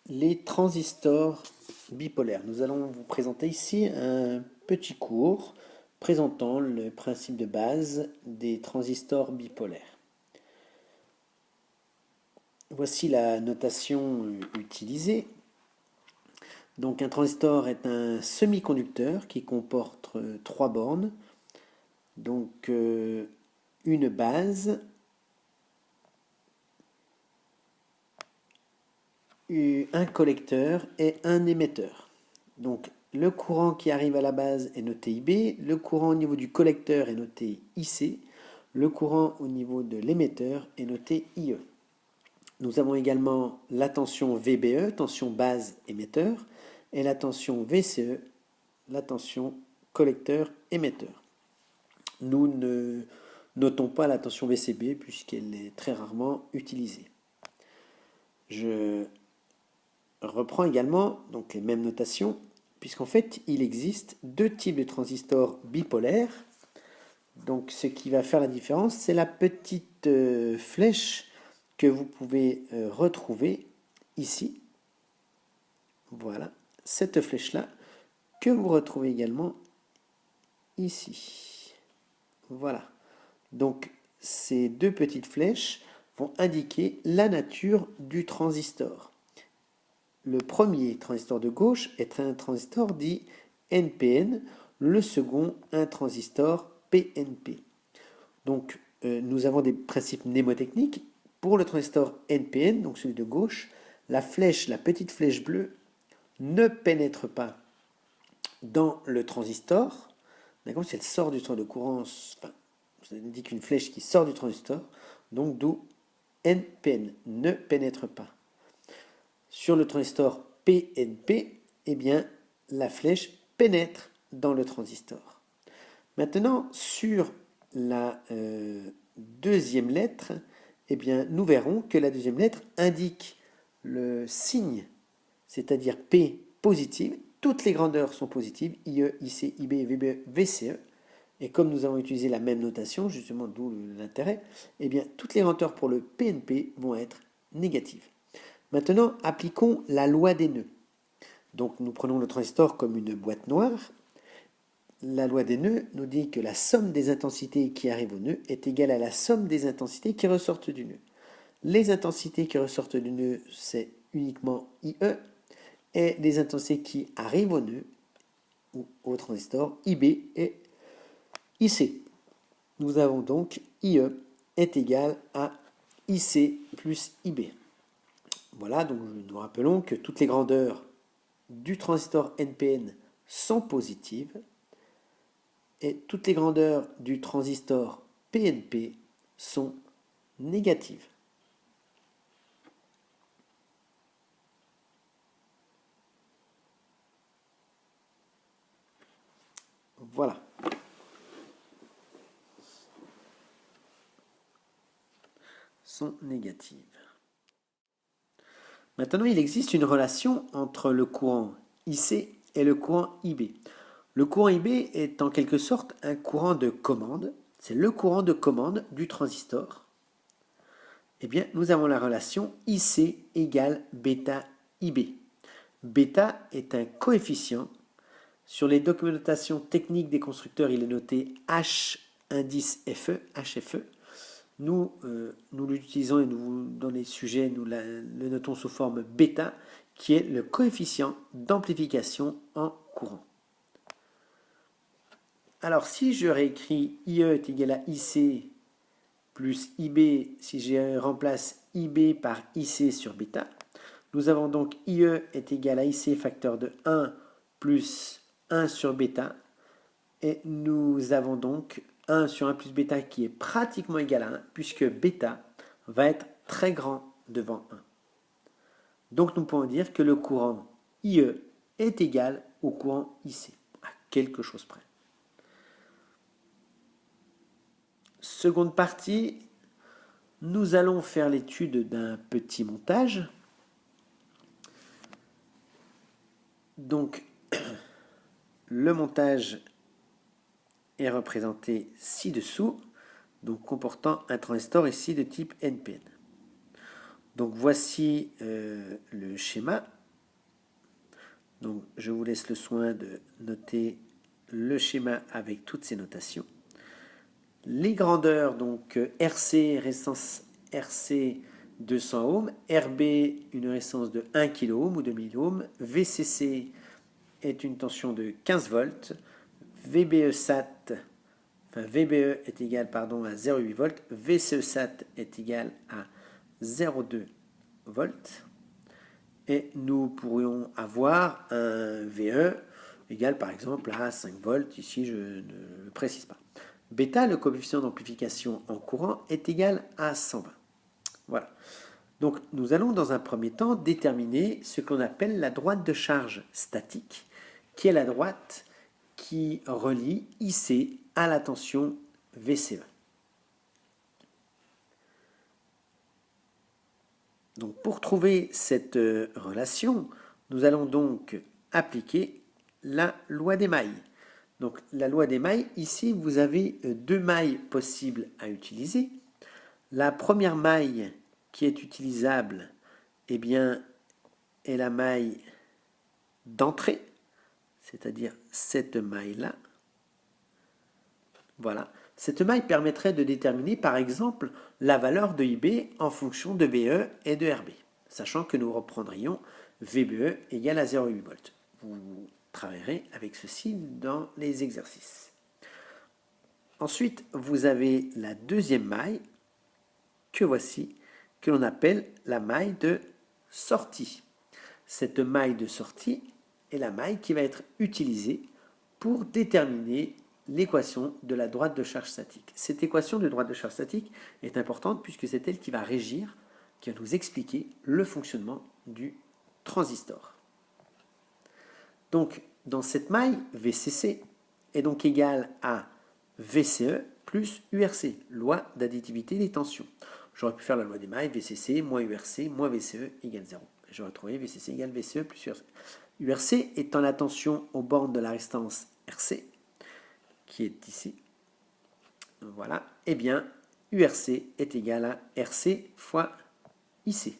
Les transistors bipolaires. Nous allons vous présenter ici un petit cours présentant le principe de base des transistors bipolaires. Voici la notation utilisée. Donc un transistor est un semi-conducteur qui comporte trois bornes. Donc une base, un collecteur et un émetteur. Donc le courant qui arrive à la base est noté IB, le courant au niveau du collecteur est noté IC, le courant au niveau de l'émetteur est noté IE. Nous avons également la tension VBE, tension base émetteur, et la tension VCE, la tension collecteur émetteur. Nous ne notons pas la tension VCB puisqu'elle est très rarement utilisée. Je reprends également donc les mêmes notations, puisqu'en fait il existe deux types de transistors bipolaires. Donc ce qui va faire la différence, c'est la petite flèche que vous pouvez retrouver ici. Voilà, cette flèche-là, que vous retrouvez également ici. Voilà. Donc ces deux petites flèches vont indiquer la nature du transistor. Le premier transistor de gauche est un transistor dit NPN, le second un transistor PNP. Donc nous avons des principes mnémotechniques. Pour le transistor NPN, donc celui de gauche, la flèche, la petite flèche bleue, ne pénètre pas dans le transistor. D'accord, si elle sort du transistor de courant, enfin, ça indique une flèche qui sort du transistor, donc d'où NPN, ne pénètre pas. Sur le transistor PNP, eh bien, la flèche pénètre dans le transistor. Maintenant, sur la deuxième lettre, eh bien, nous verrons que la deuxième lettre indique le signe, c'est-à-dire P positive. Toutes les grandeurs sont positives, IE, IC, IB, VBE, VCE. Et comme nous avons utilisé la même notation, justement d'où l'intérêt, eh bien, toutes les grandeurs pour le PNP vont être négatives. Maintenant, appliquons la loi des nœuds. Donc nous prenons le transistor comme une boîte noire. La loi des nœuds nous dit que la somme des intensités qui arrivent au nœud est égale à la somme des intensités qui ressortent du nœud. Les intensités qui ressortent du nœud, c'est uniquement IE, et les intensités qui arrivent au nœud, ou au transistor, IB et IC. Nous avons donc IE est égal à IC plus IB. Voilà, donc nous rappelons que toutes les grandeurs du transistor NPN sont positives et toutes les grandeurs du transistor PNP sont négatives. Voilà. Sont négatives. Maintenant, il existe une relation entre le courant IC et le courant IB. Le courant IB est en quelque sorte un courant de commande. C'est le courant de commande du transistor. Eh bien, nous avons la relation IC égale bêta IB. Bêta est un coefficient. Sur les documentations techniques des constructeurs, il est noté H indice FE, HFE. Nous l'utilisons et dans les sujets, nous le notons sous forme bêta, qui est le coefficient d'amplification en courant. Alors, si je réécris IE est égal à IC plus IB, si je remplace IB par IC sur bêta, nous avons donc IE est égal à IC facteur de 1 plus 1 sur bêta, et nous avons donc 1 sur 1 plus bêta qui est pratiquement égal à 1, puisque bêta va être très grand devant 1. Donc nous pouvons dire que le courant IE est égal au courant IC, à quelque chose près. Seconde partie, nous allons faire l'étude d'un petit montage. Donc, le montage est représenté ci-dessous, donc comportant un transistor ici de type NPN. Donc voici le schéma. Donc je vous laisse le soin de noter le schéma avec toutes ces notations. Les grandeurs, donc RC, résistance RC 200 ohms, RB, une résistance de 1 kΩ ou 2 ohms, VCC est une tension de 15 volts, VBE SAT, enfin VBE est égal pardon, à 0,8 volts, VCE SAT est égal à 0,2 volts, et nous pourrions avoir un VE égal par exemple à 5 volts, ici je ne le précise pas. Bêta, le coefficient d'amplification en courant, est égal à 120. Voilà. Donc nous allons dans un premier temps déterminer ce qu'on appelle la droite de charge statique, qui est la droite qui relie IC à la tension VCE. Donc pour trouver cette relation, nous allons donc appliquer la loi des mailles. Donc la loi des mailles, ici vous avez deux mailles possibles à utiliser. La première maille qui est utilisable, eh bien, est la maille d'entrée, c'est-à-dire cette maille-là. Voilà. Cette maille permettrait de déterminer, par exemple, la valeur de IB en fonction de VE et de RB, sachant que nous reprendrions VBE égale à 0,8 volts. Vous travaillerez avec ceci dans les exercices. Ensuite, vous avez la deuxième maille, que voici, que l'on appelle la maille de sortie. Cette maille de sortie est la maille qui va être utilisée pour déterminer l'équation de la droite de charge statique. Cette équation de droite de charge statique est importante puisque c'est elle qui va régir, qui va nous expliquer le fonctionnement du transistor. Donc, dans cette maille, VCC est donc égal à VCE plus URC, loi d'additivité des tensions. J'aurais pu faire la loi des mailles, VCC moins URC moins VCE égale 0. J'aurais trouvé VCC égale VCE plus URC. URC étant la tension aux bornes de la résistance RC, qui est ici. Voilà. Eh bien, URC est égal à RC fois IC.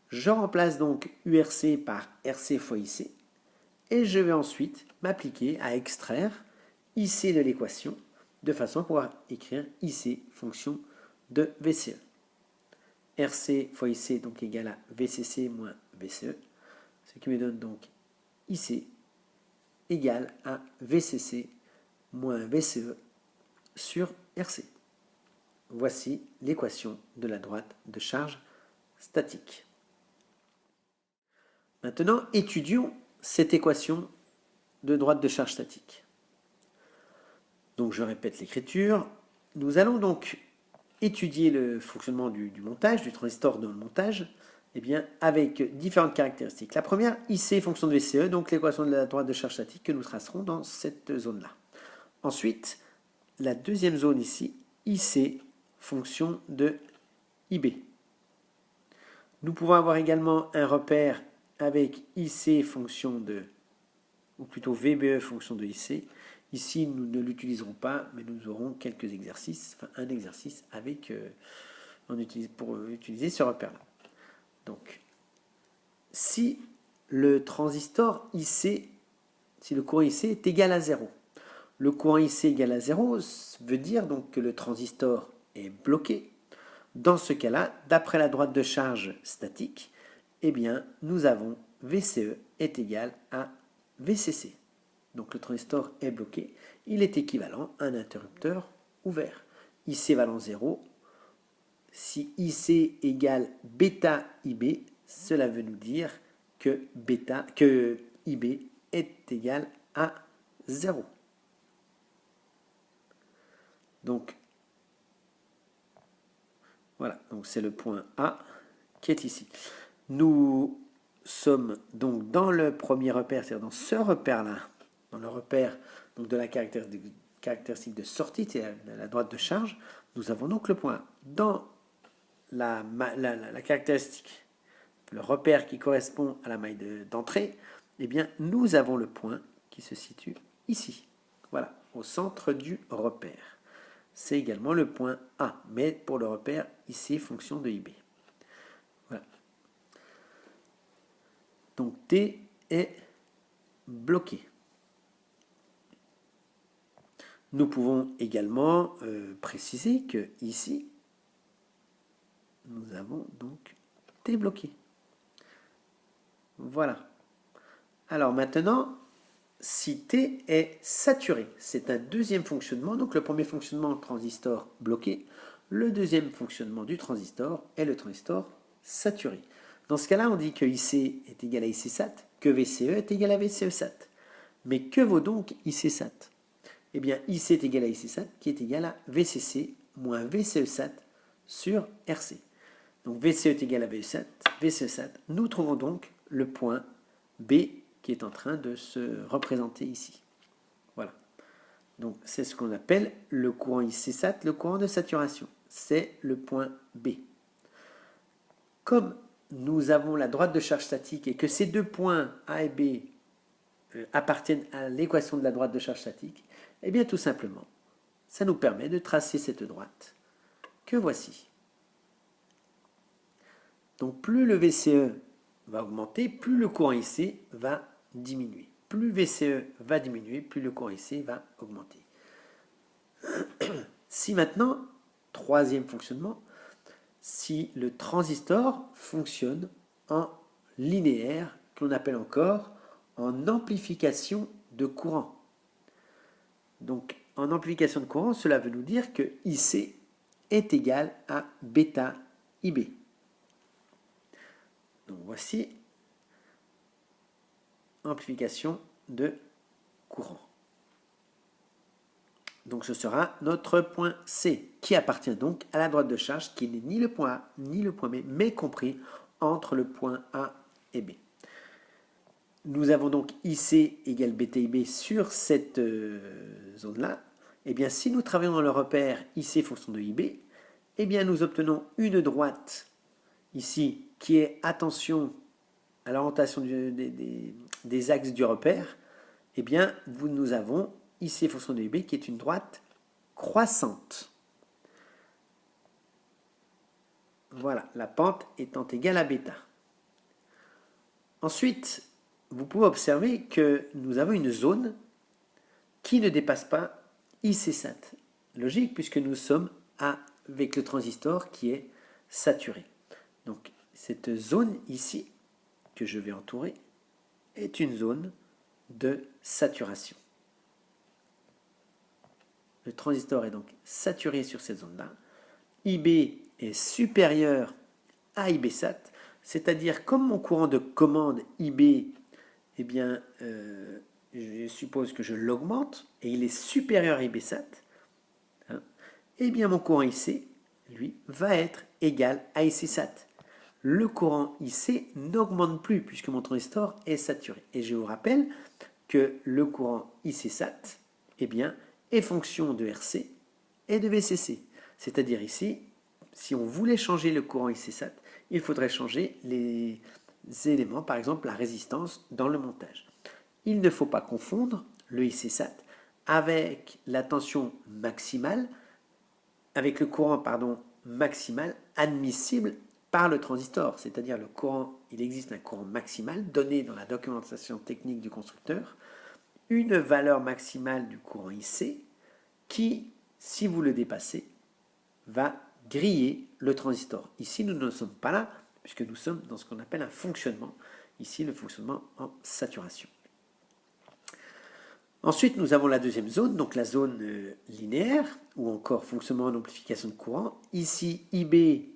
Je remplace donc URC par RC fois IC. Et je vais ensuite m'appliquer à extraire IC de l'équation de façon à pouvoir écrire IC fonction de VCE. RC fois IC donc égal à VCC moins VCE, ce qui me donne donc IC égale à VCC moins VCE sur RC. Voici l'équation de la droite de charge statique. Maintenant, étudions cette équation de droite de charge statique. Donc je répète l'écriture. Nous allons donc étudier le fonctionnement du montage, du transistor dans le montage, eh bien, avec différentes caractéristiques. La première, IC fonction de VCE, donc l'équation de la droite de charge statique que nous tracerons dans cette zone-là. Ensuite, la deuxième zone ici, IC fonction de IB. Nous pouvons avoir également un repère avec IC fonction de, ou plutôt VBE fonction de IC. Ici, nous ne l'utiliserons pas, mais nous aurons quelques exercices, enfin un exercice avec, pour utiliser ce repère-là. Donc, si le transistor IC, si le courant IC est égal à 0, le courant IC égal à 0 veut dire donc que le transistor est bloqué. Dans ce cas-là, d'après la droite de charge statique, eh bien, nous avons VCE est égal à VCC. Donc le transistor est bloqué, il est équivalent à un interrupteur ouvert. IC valant 0, si IC égale bêta IB, cela veut nous dire que IB est égal à 0. Donc, voilà, donc c'est le point A qui est ici. Nous sommes donc dans le premier repère, c'est-à-dire dans ce repère-là, dans le repère donc de la caractéristique de sortie, c'est la droite de charge, nous avons donc le point A. Dans la caractéristique, le repère qui correspond à la maille d'entrée, eh bien, nous avons le point qui se situe ici. Voilà, au centre du repère. C'est également le point A, mais pour le repère ici, fonction de IB. Voilà. Donc T est bloqué. Nous pouvons également préciser que ici, nous avons donc T bloqué. Voilà. Alors maintenant, si T est saturé, c'est un deuxième fonctionnement. Donc le premier fonctionnement, transistor bloqué. Le deuxième fonctionnement du transistor est le transistor saturé. Dans ce cas-là, on dit que IC est égal à IC sat, que VCE est égal à VCE sat. Mais que vaut donc IC sat? Eh bien, IC est égal à IC sat, qui est égal à VCC moins VCE sat sur RC. Donc VCE est égal à VCE sat. Nous trouvons donc le point B qui est en train de se représenter ici. Voilà. Donc c'est ce qu'on appelle le courant IC sat, le courant de saturation. C'est le point B. Comme nous avons la droite de charge statique et que ces deux points A et B appartiennent à l'équation de la droite de charge statique, eh bien tout simplement, ça nous permet de tracer cette droite que voici. Donc plus le VCE va augmenter, plus le courant IC va diminuer. Plus VCE va diminuer, plus le courant IC va augmenter. Si maintenant, troisième fonctionnement, si le transistor fonctionne en linéaire, qu'on appelle encore en amplification de courant. Donc en amplification de courant, cela veut nous dire que IC est égal à bêta IB. Donc voici amplification de courant. Donc ce sera notre point C, qui appartient donc à la droite de charge, qui n'est ni le point A ni le point B, mais compris entre le point A et B. Nous avons donc IC égale bêta IB sur cette zone-là. Eh bien, si nous travaillons dans le repère IC fonction de IB, eh bien, nous obtenons une droite ici qui est, attention à l'orientation des axes du repère. Eh bien, nous avons IC fonction de IB qui est une droite croissante. Voilà, la pente étant égale à bêta. Ensuite, vous pouvez observer que nous avons une zone qui ne dépasse pas IC sat. Logique, puisque nous sommes avec le transistor qui est saturé. Donc, cette zone ici, que je vais entourer, est une zone de saturation. Le transistor est donc saturé sur cette zone-là. IB est supérieur à IB sat, c'est-à-dire comme mon courant de commande IB, eh bien, je suppose que je l'augmente et il est supérieur à IB sat, hein, eh bien mon courant IC, lui, va être égal à IC sat. Le courant IC n'augmente plus puisque mon transistor est saturé. Et je vous rappelle que le courant IC sat, eh bien, est fonction de RC et de VCC. C'est-à-dire ici, si on voulait changer le courant IC sat, il faudrait changer les éléments, par exemple la résistance dans le montage. Il ne faut pas confondre le IC sat avec la tension maximale, avec le courant maximal admissible par le transistor, c'est-à-dire le courant, il existe un courant maximal donné dans la documentation technique du constructeur, une valeur maximale du courant IC qui, si vous le dépassez, va griller le transistor. Ici, nous ne sommes pas là, puisque nous sommes dans ce qu'on appelle un fonctionnement. Ici, le fonctionnement en saturation. Ensuite, nous avons la deuxième zone, donc la zone linéaire, ou encore fonctionnement en amplification de courant. Ici, IB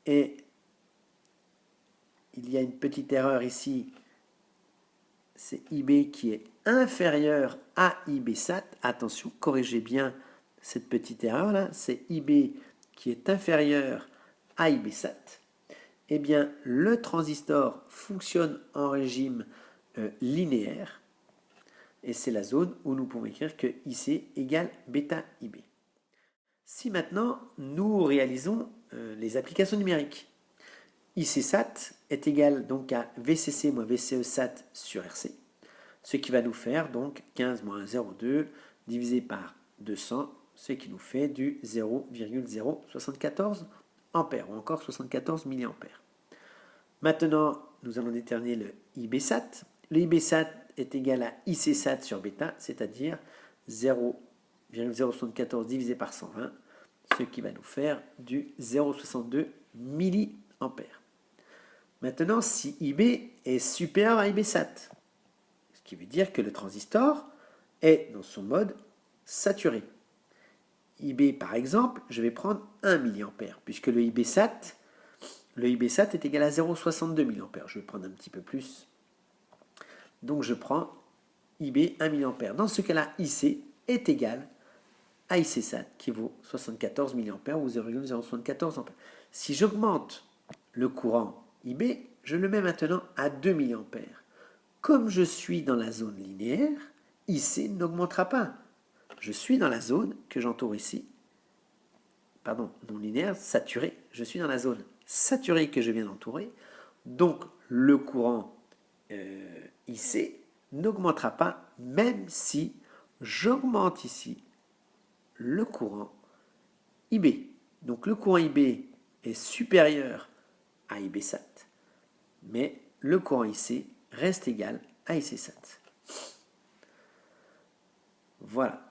est... Il y a une petite erreur ici, c'est IB qui est inférieur à IB sat. Attention, corrigez bien cette petite erreur là, c'est IB qui est inférieur à IB sat. Eh bien, le transistor fonctionne en régime linéaire et c'est la zone où nous pouvons écrire que IC égale bêta IB. Si maintenant nous réalisons les applications numériques, IC sat est égal donc à VCC moins VCE sat sur RC, ce qui va nous faire donc 15 moins 0,2 divisé par 200, ce qui nous fait du 0,074 ampères ou encore 74 milliampères. Maintenant, nous allons déterminer le IB sat. Le IB sat est égal à IC sat sur bêta, c'est-à-dire 0,074 divisé par 120, ce qui va nous faire du 0,62 mA. Maintenant, si IB est supérieur à IB sat, ce qui veut dire que le transistor est dans son mode saturé. IB, par exemple, je vais prendre 1 mA, puisque le IB sat est égal à 0,62 mA. Je vais prendre un petit peu plus. Donc je prends IB 1 mA. Dans ce cas-là, IC est égal à IC sat, qui vaut 74 mA ou 0,074 A. Si j'augmente le courant IB, je le mets maintenant à 2 mA. Comme je suis dans la zone linéaire, IC n'augmentera pas. Je suis dans la zone que j'entoure ici. Pardon, non linéaire, saturée. Je suis dans la zone saturée que je viens d'entourer. Donc le courant IC n'augmentera pas, même si j'augmente ici le courant IB. Donc le courant IB est supérieur à IB sat, mais le courant IC reste égal à IC sat. Voilà.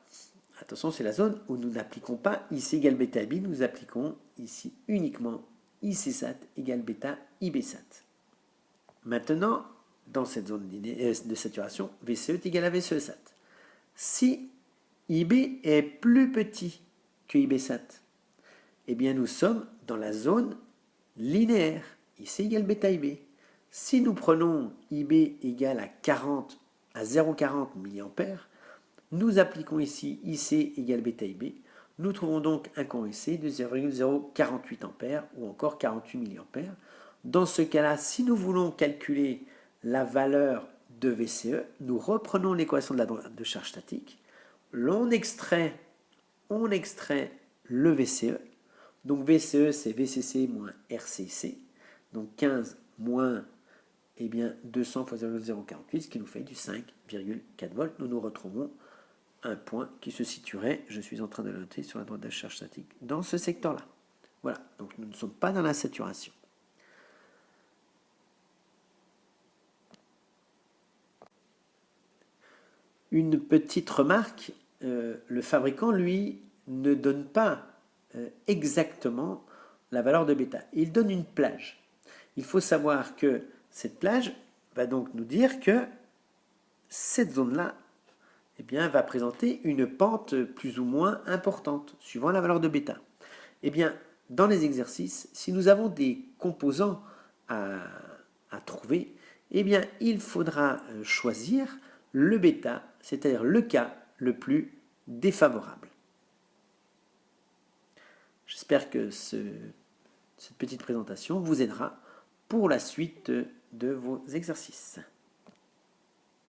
Attention, c'est la zone où nous n'appliquons pas IC égale bêta IB, nous appliquons ici uniquement IC sat égale bêta IB sat. Maintenant, dans cette zone de saturation, VCE est égal à VCE sat. Si IB est plus petit que IB sat, eh bien nous sommes dans la zone linéaire, IC égale bêta IB. Si nous prenons IB égale à 0,40 mA, nous appliquons ici IC égale bêta IB. Nous trouvons donc un courant IC de 0,048 A ou encore 48 mA. Dans ce cas-là, si nous voulons calculer la valeur de VCE, nous reprenons l'équation de la droite de charge statique. On extrait le VCE. Donc VCE, c'est VCC moins RCC. Donc 15 moins 200 fois 0,048, ce qui nous fait du 5,4 volts. Nous retrouvons un point qui se situerait, je suis en train de le noter sur la droite de la charge statique, dans ce secteur-là. Voilà, donc nous ne sommes pas dans la saturation. Une petite remarque, le fabricant, lui, ne donne pas exactement la valeur de bêta. Il donne une plage. Il faut savoir que cette plage va donc nous dire que cette zone-là va présenter une pente plus ou moins importante, suivant la valeur de bêta. Dans les exercices, si nous avons des composants à trouver, il faudra choisir le bêta, c'est-à-dire le cas le plus défavorable. J'espère que cette petite présentation vous aidera pour la suite de vos exercices.